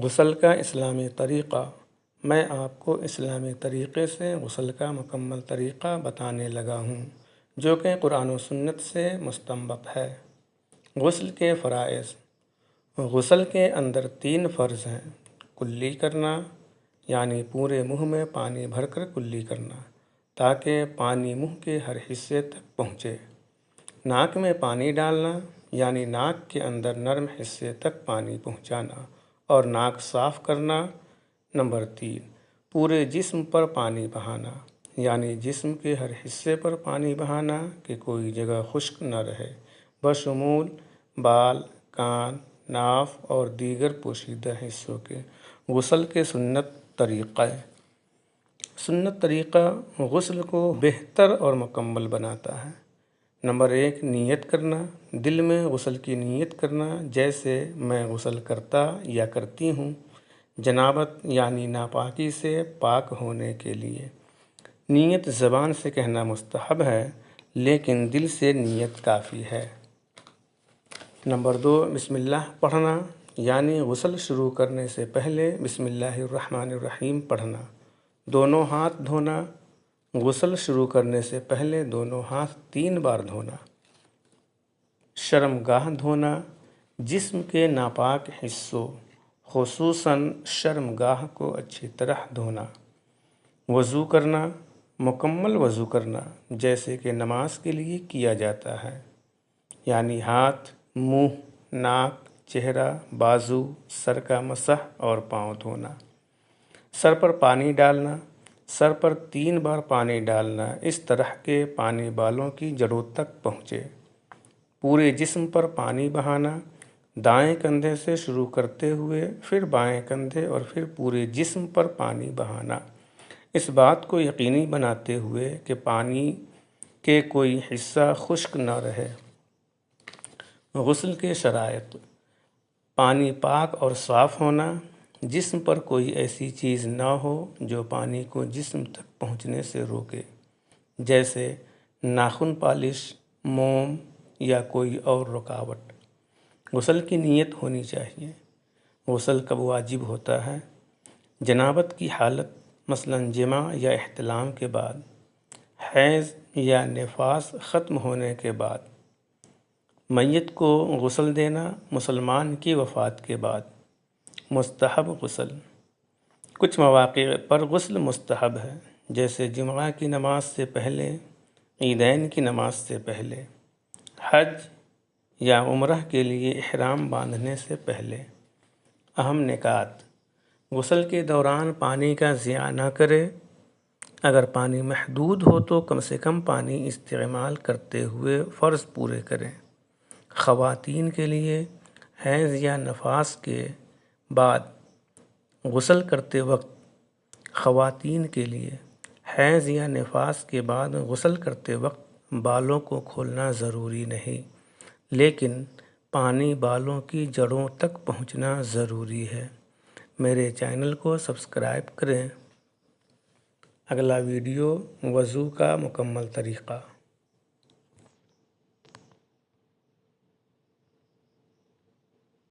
غسل کا اسلامی طریقہ۔ میں آپ کو اسلامی طریقے سے غسل کا مکمل طریقہ بتانے لگا ہوں، جو کہ قرآن و سنت سے مستنبط ہے۔ غسل کے فرائض۔ غسل کے اندر 3 فرض ہیں۔ کلی کرنا، یعنی پورے منہ میں پانی بھر کر کلی کرنا تاکہ پانی منہ کے ہر حصے تک پہنچے۔ ناک میں پانی ڈالنا، یعنی ناک کے اندر نرم حصے تک پانی پہنچانا اور ناک صاف کرنا۔ نمبر 3، پورے جسم پر پانی بہانا، یعنی جسم کے ہر حصے پر پانی بہانا کہ کوئی جگہ خشک نہ رہے، بشمول بال، کان، ناف اور دیگر پوشیدہ حصوں کے۔ غسل کے سنت طریقہ۔ سنت طریقہ غسل کو بہتر اور مکمل بناتا ہے۔ نمبر 1، نیت کرنا۔ دل میں غسل کی نیت کرنا، جیسے میں غسل کرتا یا کرتی ہوں، جنابت یعنی ناپاکی سے پاک ہونے کے لیے۔ نیت زبان سے کہنا مستحب ہے، لیکن دل سے نیت کافی ہے۔ نمبر 2، بسم اللہ پڑھنا، یعنی غسل شروع کرنے سے پہلے بسم اللہ الرحمن الرحیم پڑھنا۔ دونوں ہاتھ دھونا۔ غسل شروع کرنے سے پہلے دونوں ہاتھ 3 بار دھونا۔ شرمگاہ دھونا، جسم کے ناپاک حصوں خصوصاً شرمگاہ کو اچھی طرح دھونا۔ وضو کرنا، مکمل وضو کرنا، جیسے کہ نماز کے لیے کیا جاتا ہے، یعنی ہاتھ، منہ، ناک، چہرہ، بازو، سر کا مسح اور پاؤں دھونا۔ سر پر پانی ڈالنا، سر پر 3 بار پانی ڈالنا، اس طرح کہ پانی بالوں کی جڑوں تک پہنچے۔ پورے جسم پر پانی بہانا، دائیں کندھے سے شروع کرتے ہوئے پھر بائیں کندھے اور پھر پورے جسم پر پانی بہانا، اس بات کو یقینی بناتے ہوئے کہ پانی کے کوئی حصہ خشک نہ رہے۔ غسل کے شرائط۔ پانی پاک اور صاف ہونا، جسم پر کوئی ایسی چیز نہ ہو جو پانی کو جسم تک پہنچنے سے روکے، جیسے ناخن پالش، موم یا کوئی اور رکاوٹ۔ غسل کی نیت ہونی چاہیے۔ غسل کب واجب ہوتا ہے؟ جنابت کی حالت، مثلاً جماع یا احتلام کے بعد، حیض یا نفاس ختم ہونے کے بعد، میت کو غسل دینا، مسلمان کی وفات کے بعد۔ مستحب غسل۔ کچھ مواقع پر غسل مستحب ہے، جیسے جمعہ کی نماز سے پہلے، عیدین کی نماز سے پہلے، حج یا عمرہ کے لیے احرام باندھنے سے پہلے۔ اہم نکات۔ غسل کے دوران پانی کا ضیاع نہ کرے۔ اگر پانی محدود ہو تو کم سے کم پانی استعمال کرتے ہوئے فرض پورے کریں۔ خواتین کے لیے حیض یا نفاس کے بعد غسل کرتے وقت خواتین کے لیے حیض یا نفاس کے بعد غسل کرتے وقت بالوں کو کھولنا ضروری نہیں، لیکن پانی بالوں کی جڑوں تک پہنچنا ضروری ہے۔ میرے چینل کو سبسکرائب کریں۔ اگلا ویڈیو وضو کا مکمل طریقہ۔